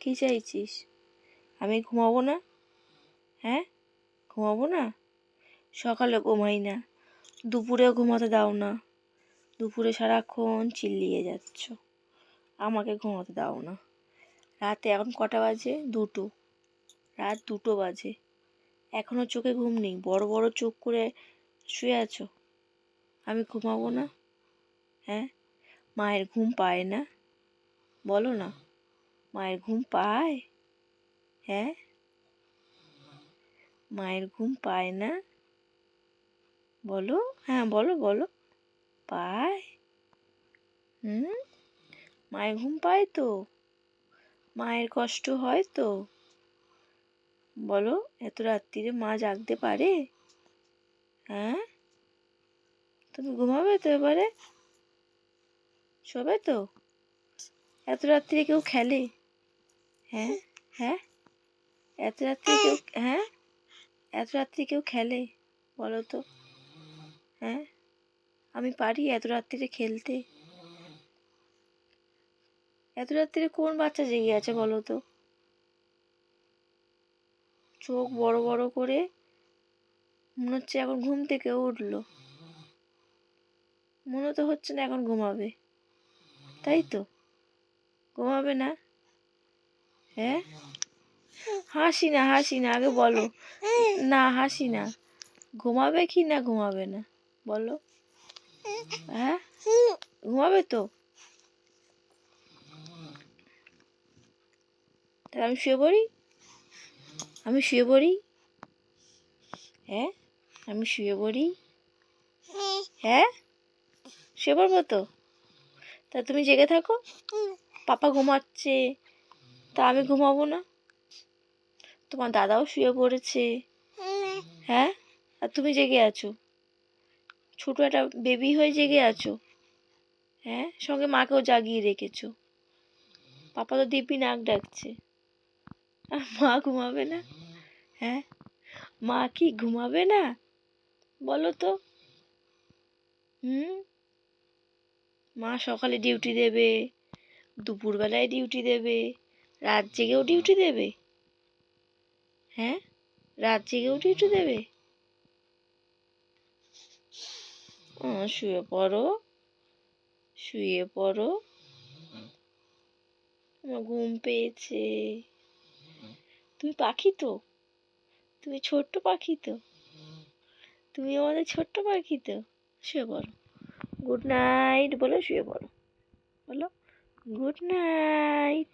কী চাইছিস? আমি ঘুমাবো না? হ্যাঁ, ঘুমাবো না? সকালে ঘুমাই না, দুপুরেও ঘুমাতে দাও না, দুপুরে সারাক্ষণ চিল্লিয়ে যাচ্ছ, আমাকে ঘুমাতে দাও না। রাতে এখন কটা বাজে? 2টো, রাত 2টো বাজে, এখনও চোখে ঘুম নেই, বড় বড় চোখ করে শুয়ে আছো। আমি ঘুমাবো না? হ্যাঁ, মায়ের ঘুম পায় না? বলো না, মায়ের ঘুম পায়? হ্যাঁ, মায়ের ঘুম পায় না? বলো, হ্যাঁ বলো বলো, পায়? মায়ের ঘুম পায় তো? মায়ের কষ্ট হয় তো? বলো, এত রাত্রিরে মা জাগতে পারে? হ্যাঁ, তুমি ঘুমাবে তো এবারে? শোবে তো? এত রাত্রিরে কেউ খেলে? হ্যাঁ, হ্যাঁ, এত রাত্রি কেউ, হ্যাঁ, এত রাত্রি কেউ খেলে? বলো তো। হ্যাঁ, আমি পারি এত রাত্রিরে খেলতে? এত রাত্রিরে কোন বাচ্চা জেগে আছে বলো তো? চোখ বড় বড় করে মনে হচ্ছে এখন ঘুম থেকে উঠলো, মনে তো হচ্ছে না এখন ঘুমাবে, তাই তো? ঘুমাবে না? হ্যাঁ, হাসি না, হাসি না, আগে বলো না, হাসি না। ঘুমাবে কি না ঘুমাবে না বলো? হ্যাঁ, ঘুমাবে তো? তাহলে আমি শুয়ে পড়ি, আমি শুয়ে পড়ি। হ্যাঁ, আমি শুয়ে পড়ি। হ্যাঁ, শুয়ে পড়বো তো? তা তুমি জেগে থাকো, পাপা ঘুমাচ্ছে, তা আমি ঘুমাবো না? তোমার দাদাও শুয়ে পড়েছে। হ্যাঁ, আর তুমি জেগে আছো, ছোট একটা বেবি হয়ে জেগে আছো। হ্যাঁ, সঙ্গে মাকেও জাগিয়ে রেখেছো। পাপা তো দিব্যি নাক ডাকছে, আর মা ঘুমাবে না? হ্যাঁ, মা কি ঘুমাবে না বলো তো? মা সকালে ডিউটি দেবে, দুপুরবেলায় ডিউটি দেবে, রাত জেগেও ডিউটি দেবে। হ্যাঁ, রাত জেগেও ডিউটি দেবে। শুয়ে পড়ো, শুয়ে পড়ো, আমার ঘুম পেয়েছে। তুমি পাখি তো, তুমি ছোট্ট পাখি তো, তুমি আমাদের ছোট্ট পাখি তো। শুয়ে পড়ো, গুড নাইট বলো, শুয়ে পড়ো, বলো গুড নাইট।